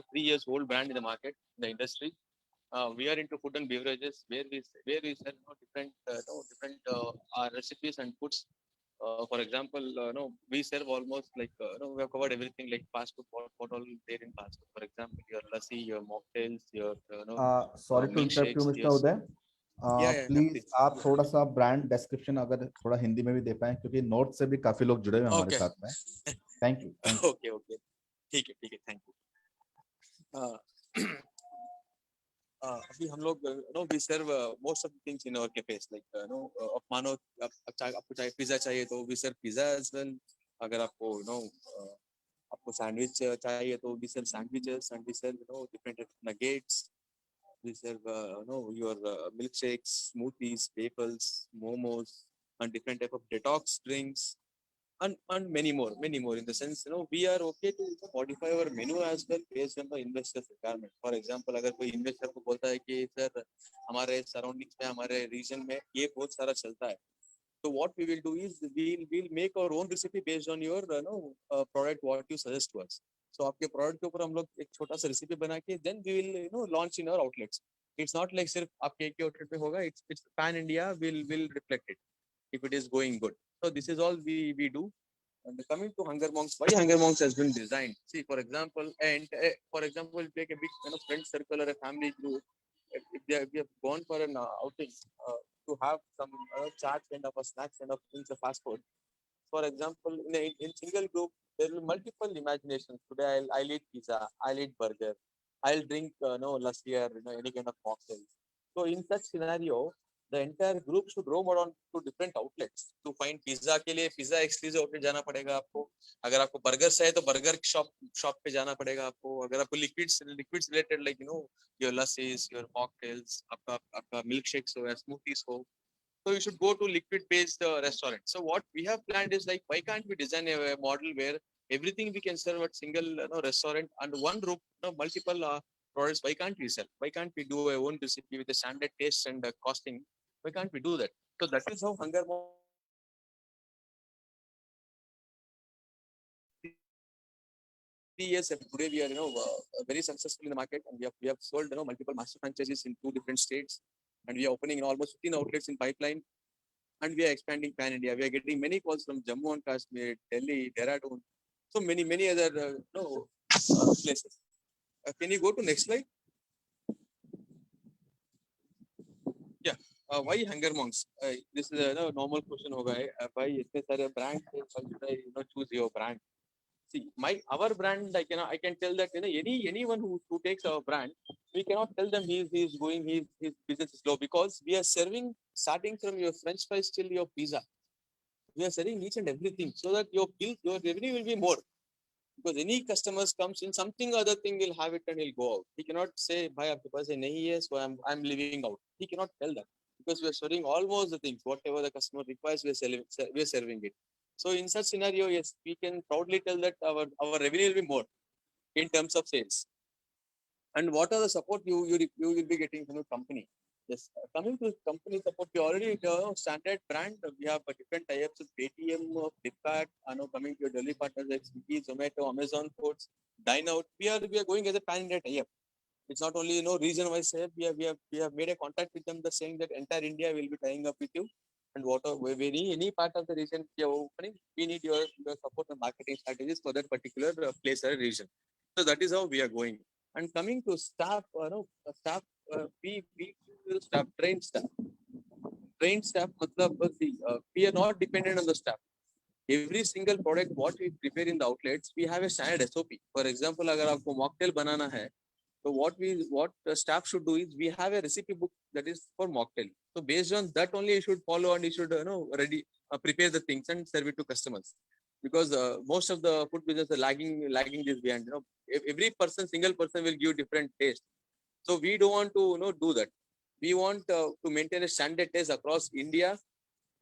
3 years old brand in the market, in the industry. We are into food and beverages where we sell different recipes and foods. For example, no, we serve almost like no, we have covered everything like fast food. What all is there in fast food? For example, your lassi, your mocktails, your sorry to interrupt you milkshakes. Mister Yes. Uday, Yeah, yeah, yeah, please please. आप थोड़ा सा brand description अगर थोड़ा हिंदी में भी दे पाएं, क्योंकि north से भी काफी लोग जुड़े हुए हैं हमारे Okay. साथ में. Thank you, thank you. Okay, okay. ठीक है, thank you. Uh, अभी हम लोग no we serve most of things in our cafes like no आप मानो आपको चाहे पिज्जा चाहिए तो we serve pizza as well. अगर आपको आपको सैंडविच चाहिए तो we serve sandwiches and we serve different nuggets. We serve your milkshakes, smoothies, waffles, momos, and different type of detox drinks, and many more in the sense we are okay to modify our menu as well based on the investor's requirement. For example, अगर कोई investor को बोलता है कि sir हमारे surroundings में हमारे region में ये बहुत सारा चलता है, so what we will do is we'll make our own recipe based on your product what you suggest to us. So आपके product के ऊपर हम लोग एक छोटा सा recipe बना के then we will launch in our outlets. It's not like सिर्फ आपके एक outlet पे होगा, it's pan India will reflect it if it is going good. So this is all we do. And coming to Hunger Monks, why Hunger Monks has been designed? See, for example, take a big friend circle or a family group. If we have gone for an outing to have some chat kind of a snack kind of things, a fast food. For example, in single group, there will be multiple imaginations. Today, I'll eat pizza, I'll eat burger, I'll drink no lassi or any kind of cocktail. So in such scenario, the entire group should roam around to different outlets to find pizza. के लिए pizza exclusive outlet जाना पड़ेगा आपको. अगर आपको burger चाहिए तो burger shop पे जाना पड़ेगा आपको. अगर आपको liquids related like your lassis, your mocktails, आपका milkshakes हो या smoothies हो, so you should go to liquid based restaurant. So what we have planned is like, why can't we design a model where everything we can serve at single restaurant and one roof, multiple products. Why can't we sell? Why can't we do our own recipe with a standard taste and costing? Why can't we do that? So that is how Hunger Monks has been designed. And 3 years today we are very successful in the market, and we have sold multiple master franchises in 2 different states, and we are opening in almost 15 outlets in pipeline, and we are expanding pan India. We are getting many calls from Jammu and Kashmir, Delhi, Dehradun, so many other places. Can you go to next slide? Yeah. Why Hunger Monks? This is a normal question. होगा है. Why इतने सारे brand? Why should I choose your brand? See, our brand, I can tell that anyone who takes our brand, we cannot tell them he's going his business is low, because we are serving starting from your French fries till your pizza. We are selling each and everything so that your revenue will be more. Because any customers comes in, something other thing will have it and he'll go out. He cannot say bhai aapke paas ye nahi hai, so I'm leaving out. He cannot tell that, because we are serving almost the things whatever the customer requires. We are serving it. So in such scenario, yes, we can proudly tell that our revenue will be more in terms of sales. And what are the support you will be getting from the company? Yes, coming to company support, we already standard brand. We have a different types of Paytm, Flipkart. Coming to your Delhi partners like Swiggy, Zomato, Amazon Foods, Dine Out. We are going as a pan India tie-up. It's not only region wise tie-up. We have made a contact with them, the saying that entire India will be tying up with you. And any part of the region you are opening, we need your support and marketing strategies for that particular place or region. So that is how we are going. And coming to staff, staff, we will staff, train staff. Trained staff, we are not dependent on the staff. Every single product what we prepare in the outlets, we have a standard SOP. For example, अगर आपको mocktail बनाना है, so what the staff should do is we have a recipe book that is for mocktail. So based on that only you should follow, and you should ready prepare the things and serve it to customers. Because most of the food business are lagging this behind. Every single person will give different taste. So we don't want to do that. We want to maintain a standard taste across India.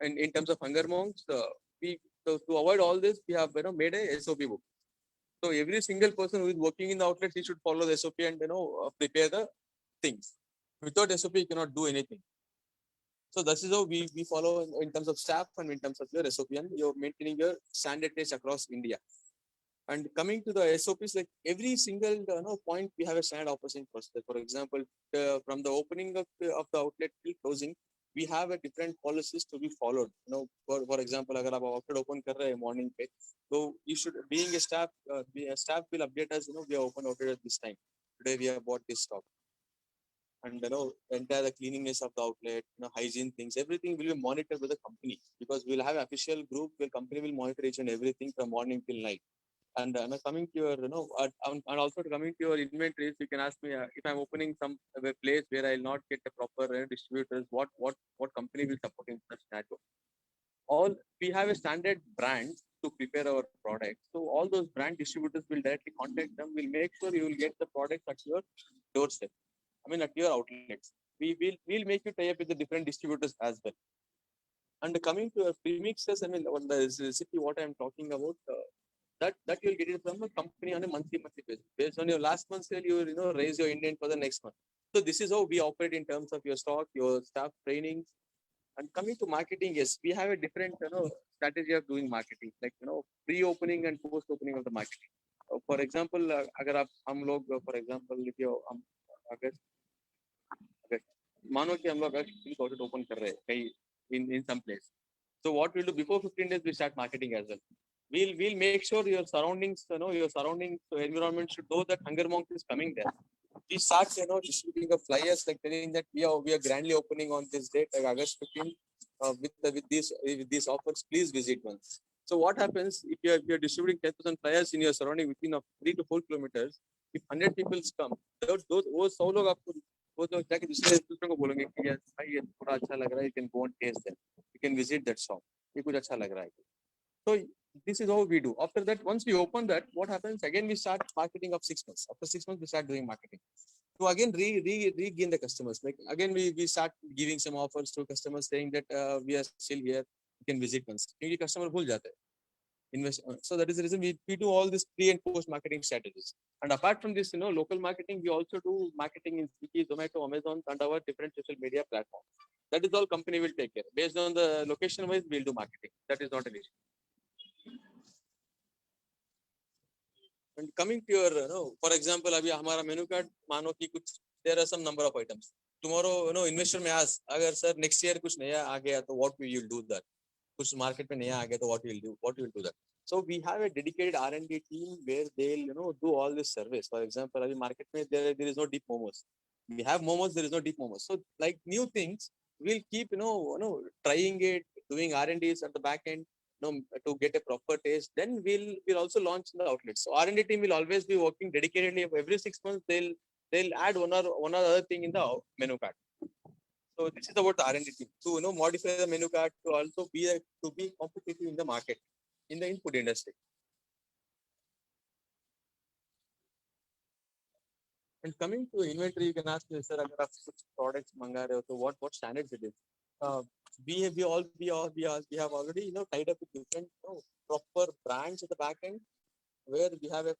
And in terms of Hunger Monks, to avoid all this, we have made a SOP book. So every single person who is working in the outlets, he should follow the SOP and prepare the things. Without SOP, you cannot do anything. So this is how we follow in terms of staff and in terms of your SOP, and you're maintaining your standard taste across India. And coming to the SOPs, like every single point, we have a standard operating procedure. For example, from the opening of the outlet till closing, we have a different policies to be followed. For example, अगर आप outlet open कर रहे हैं morning पे, so you should, being a staff, staff will update us. We are open outlet at this time. Today we have bought this stock, and entire the cleanliness of the outlet, hygiene things, everything will be monitored by the company, because we'll have official group where company will monitor each and everything from morning till night. And coming to your, and also coming to your inventories, you can ask me if I'm opening some place where I'll not get the proper distributors, what company will support in such scenario. All we have a standard brand to prepare our products. So all those brand distributors will directly contact them. We'll make sure you will get the products at your doorstep. I mean, at your outlets. We'll make you tie up with the different distributors as well. And coming to your premixes, I mean, on the recipe, what I'm talking about, that you'll get it from a company on a monthly basis. Based on your last month's sale, you raise your indent for the next month. So this is how we operate in terms of your stock, your staff trainings. And coming to marketing, yes, we have a different strategy of doing marketing, like pre-opening and post-opening of the marketing. For example, अगर आप हम लोग for example if you अगर मानो कि हम लोग अगर open कर रहे हैं कहीं in some place. So what we'll do before 15 days, we start marketing as well. We'll make sure your surroundings, your surroundings environment should know that Hunger Monk is coming there. We start, distributing of flyers, like telling that we are grandly opening on this date, like August 15th, with these offers. Please visit once. So what happens if you're distributing 10,000 flyers in your surrounding within of 3 to 4 kilometers? If 100 people come, those वो 100 लोग आपको वो तो जाके दूसरे को बोलेंगे कि यार भाई ये थोड़ा अच्छा लग रहा है, you can go and taste them, you can visit that shop, ये कुछ अच्छा लग रहा है. So this is how we do. After that, once we open that, what happens? Again, we start marketing of 6 months. After 6 months, we start doing marketing. So again, regain the customers. Like again, we start giving some offers to customers saying that we are still here. You can visit once. क्योंकि customer भूल जाते हैं. Invest. So that is the reason we do all this pre and post marketing strategies. And apart from this, local marketing, we also do marketing in Swiggy, Zomato, Amazon, and our different social media platforms. That is all company will take care. Based on the location wise, we'll do marketing. That is not an issue. And coming to your, for example, अभी हमारा menu card मानो कि कुछ, there are some number of items. Tomorrow, investor may ask, अगर sir next year कुछ नया आ गया तो what will you do that? कुछ market में नया आ गया तो what will you do that? So we have a dedicated R&D team where they'll do all this service. For example, अभी market में there is no deep momos. We have momos, there is no deep momos. So like new things, we'll keep trying it, doing R&Ds at the back end. To get a proper taste, then we'll also launch in the outlets. So R&D team will always be working dedicatedly. Every 6 months, they'll add one or other thing in the menu card. So this is about the R&D team to modify the menu card to also be competitive in the market, in the input industry. And coming to inventory, you can ask me, sir, अगर आप कुछ products मंगा रहे हो तो what standards it is? We have already tied up with different proper brands at the back end, where we have a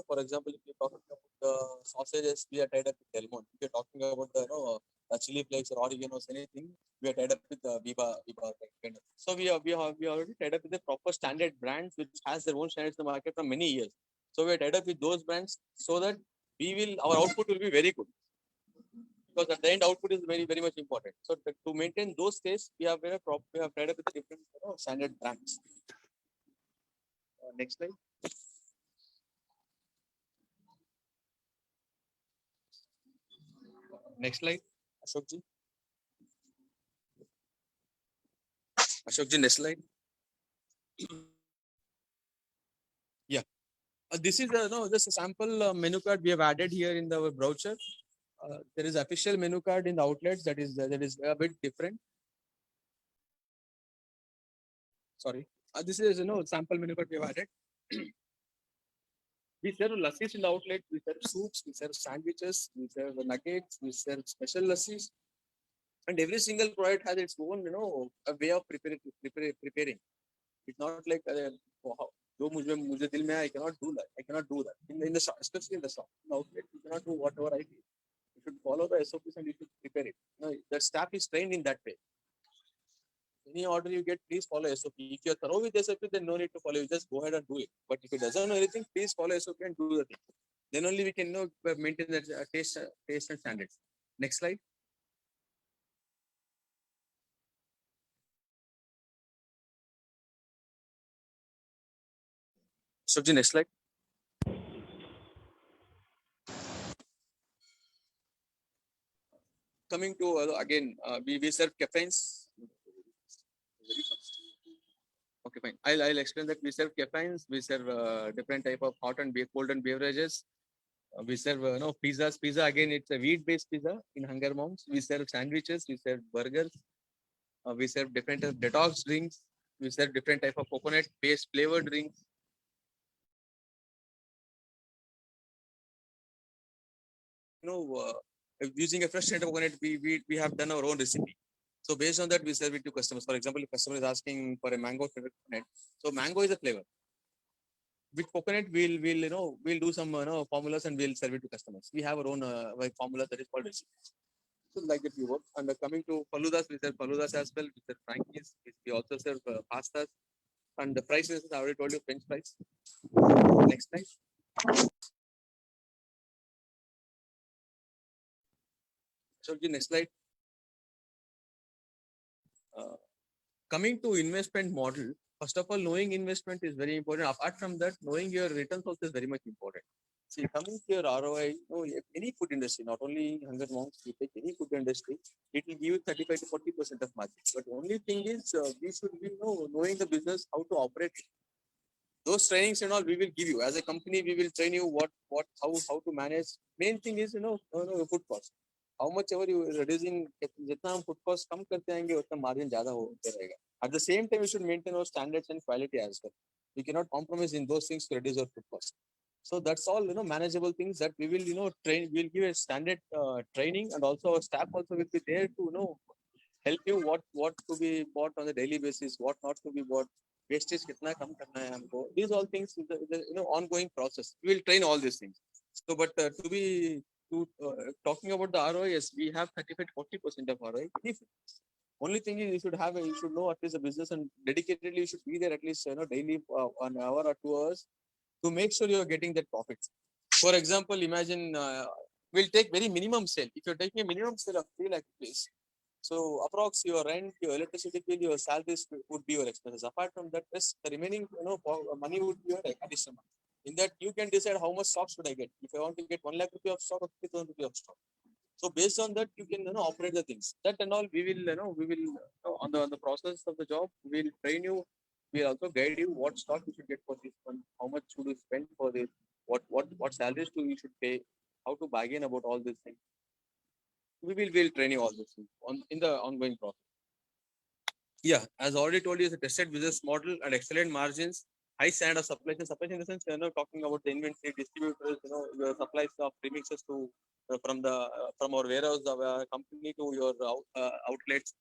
for example, if you're talking about the sausages, we are tied up with Del Monte. If you're talking about the chili flakes or oreganos, anything, we are tied up with Viva kind of. So we already tied up with the proper standard brands which has their own standards in the market for many years. So we are tied up with those brands so that our output will be very good. Because at the end, output is very, very much important. So to maintain those tastes, we have tied up with the different standard brands. Next slide. Next slide, Ashokji. Ashokji, next slide. Yeah, this is just a sample menu card we have added here in the brochure. There is official menu card in the outlets that is a bit different. Sorry, this is sample menu card we have added. We serve lassis in the outlet. We serve soups. We serve sandwiches. We serve nuggets. We serve special lassis. And every single product has its own, a way of preparing. It's not like जो मुझे दिल में I cannot do that. I cannot do that in the shop, especially in the shop. In the outlet, you cannot do whatever I do. You should follow the SOPs and you should prepare it. The staff is trained in that way. Any order you get, please follow SOP. If you're thorough with SOP, then no need to follow. You just go ahead and do it. But if it doesn't know anything, please follow SOP and do the thing. Then only we can maintain that taste and standards. Next slide. Shobji, next slide. Coming to again, we serve caffeines. Okay, fine. I'll explain that we serve caffeines. We serve different type of hot and cold and beverages. We serve pizzas. Pizza again, it's a wheat-based pizza in Hunger Moms. We serve sandwiches. We serve burgers. We serve different type of detox drinks. We serve different type of coconut-based flavored drinks. Using a fresh scent of coconut, we have done our own recipe. So based on that, we serve it to customers. For example, if customer is asking for a mango flavored coconut, so mango is a flavor. With coconut, we'll do some formulas and we'll serve it to customers. We have our own formula that is called recipe. So like that we work. And coming to faludas, we serve faludas as well. We serve frankies. We also serve pastas. And the prices, I already told you, French fries. Next slide. So the next slide. Coming to investment model, first of all, knowing investment is very important. Apart from that, knowing your returns also is very much important. See, coming to your ROI, any food industry, not only Hunger Monks, you take any food industry, it will give you 35 to 40% of margin. But only thing is, we should be knowing the business, how to operate. Those trainings and all we will give you. As a company, we will train you how to manage. Main thing is, food cost. How much ever you reducing, जितना हम food cost कम करते आएंगे उतना margin ज़्यादा होते रहेगा. At the same time, we should maintain our standards and quality as well. We cannot compromise in those things to reduce our food cost. So that's all manageable things that we will train. We'll give a standard training, and also our staff also will be there to help you what to be bought on a daily basis, what not to be bought. Wastage kitna kam karna hai humko. These all things is ongoing process. We will train all these things. So, but talking about the ROI, yes, we have 35 to 40% of ROI. Only thing is you should know at least the business, and dedicatedly you should be there at least daily 1 hour or 2 hours to make sure you are getting that profits. For example, imagine we'll take very minimum sale. If you're taking a minimum sale of 3 lakh rupees, so approx your rent, your electricity bill, your salaries would be your expenses. Apart from that, yes, the remaining money would be your additional. In that, you can decide how much stock should I get. If I want to get 1 lakh rupee of stock or 50,000 rupee of stock. So based on that, you can operate the things. That and all we will on the process of the job, we will train you. We will also guide you what stock you should get for this one, how much should you spend for this, what salaries you should pay, how to bargain about all these things. We'll train you all this in the ongoing process. Yeah, as already told you, it's a tested business model and excellent margins, high standard of supply chain. Supply chain in the sense, talking about the inventory, distributors, your supplies of premixes to from our warehouse of company to your outlets.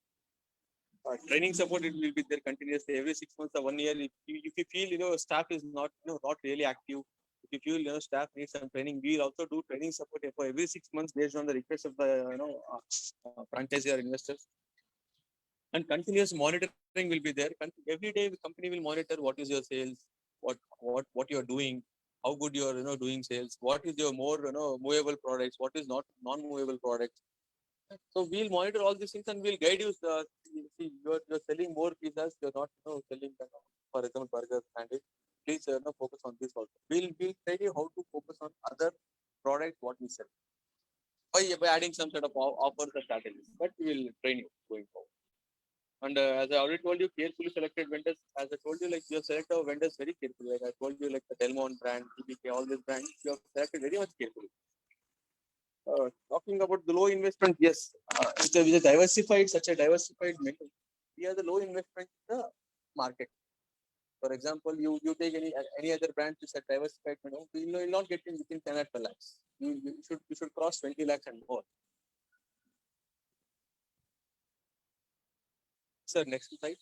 Training support it will be there continuously every 6 months or 1 year. If you feel staff is not not really active, if you feel staff needs some training, we will also do training support for every 6 months based on the request of the franchisee or investors. And continuous monitoring will be there. Every day the company will monitor what is your sales, what you are doing, how good you are doing sales, what is your more movable products, what is not non-movable products. So we'll monitor all these things and we'll guide you. See, you're selling more pizzas, you're not selling for example burgers, sandwich. Please focus on this also. We'll tell you how to focus on other products what we sell by adding some sort of offers or strategies. But we will train you going forward. And as I already told you, carefully selected vendors. As I told you, like you have selected our vendors very carefully. Like I told you, like the Delmon brand, TBK, all these brands, you have selected very much carefully. Talking about the low investment, yes, with a diversified, such a diversified menu, we are the low investment market. For example, you take any other brand which are diversified menu, you will not get in within 10 or 12 lakhs. You should cross 20 lakhs and more. Sir, next slide.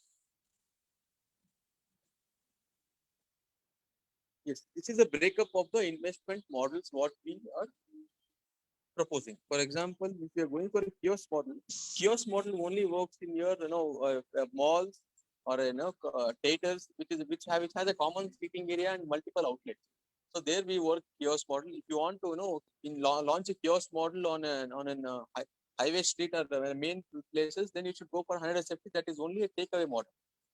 Yes, this is a breakup of the investment models what we are proposing. For example, if you're going for a kiosk model only works in your malls or theaters, which has a common seating area and multiple outlets. So there we work kiosk model. If you want to launch a kiosk model on an highway street or the main places, then you should go for 100 SFT. That is only a takeaway model.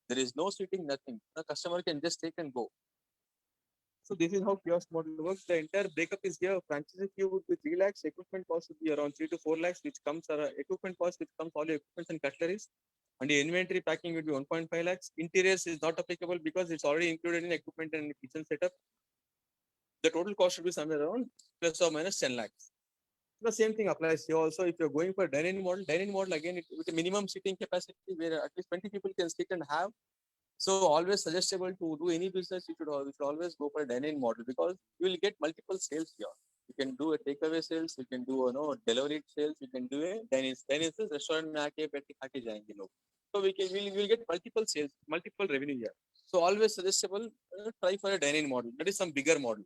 There is no seating, nothing. The customer can just take and go. So this is how kiosk model works. The entire breakup is here. Franchise fee would be 3 lakhs. Equipment cost would be around 3 to 4 lakhs, which comes equipment cost, which comes all your equipment and cutleries. And the inventory packing would be 1.5 lakhs. Interiors is not applicable because it's already included in equipment and kitchen setup. The total cost should be somewhere around plus or minus 10 lakhs. The same thing applies here also. If you're going for dining model again with a minimum seating capacity where at least 20 people can sit and have. So always suggestible to do any business, you should always go for a dine-in model because you will get multiple sales here. You can do a takeaway sales, you can do delivery sales, you can do a dine-in. Dine-in is restaurant में आके बैठ के खा के जाएंगे लोग. So we'll get multiple sales, multiple revenue here. So always suggestible try for a dine-in model. That is some bigger model.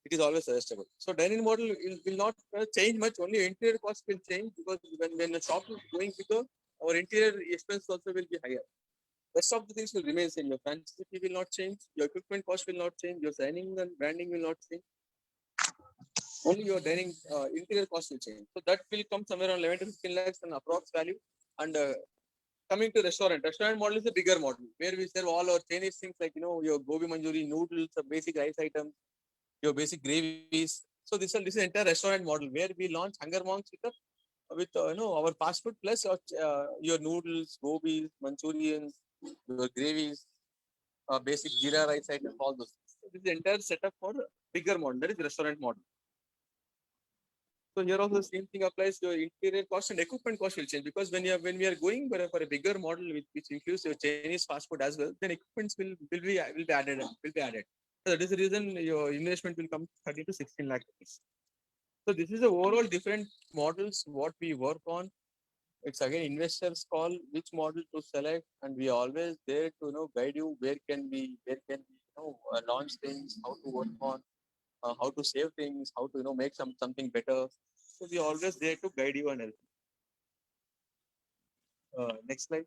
It is always suggestible. So dine-in model will not change much. Only interior cost will change because when the shop is going bigger, our interior expense also will be higher. Rest of the things will remain same. Your franchise fee will not change. Your equipment cost will not change. Your signing and branding will not change. Only your dining interior cost will change. So that will come somewhere around 11 to 15 lakhs and approx value. And coming to restaurant model is a bigger model where we serve all our Chinese things like your gobi manchuri, noodles, basic rice items, your basic gravies. So this is entire restaurant model where we launch Hunger Monks with our fast food plus your noodles, gobis, Manchurians, your gravies, basic jeera rice items, all those things. So this is the entire setup for bigger model, that is restaurant model. So here also the same thing applies. Your interior cost and equipment cost will change because when we are going for a bigger model which includes your Chinese fast food as well, then equipments will be added. So that is the reason your investment will come 30 to 16 lakh rupees. So this is the overall different models what we work on. It's again investors call which model to select, and we are always there to guide you where can we launch things, how to work on, how to save things, how to make something better. So we are always there to guide you and help. Next slide.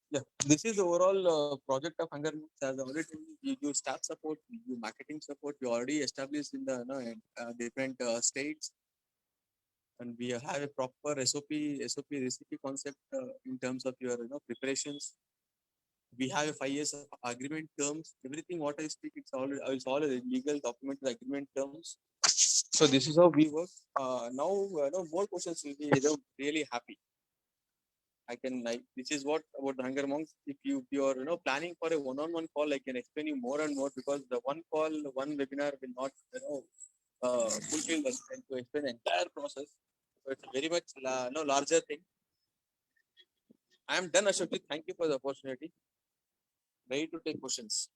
Yeah, this is the overall project of Hunger Monks. As I already told you, we do staff support, we do marketing support. We already established in the different states, and we have a proper SOP recipe concept in terms of your preparations. We have a 5 years of agreement terms. Everything what I speak, it's all a legal document agreement terms. So this is how we work. Now more questions will be really happy. This is what about the Hunger Monks. If you are planning for a one-on-one call, I can explain you more and more because the one call, one webinar will not fulfill the strength to explain the entire process. So it's very much larger thing. I am done, Ashok. Thank you for the opportunity. Ready to take questions.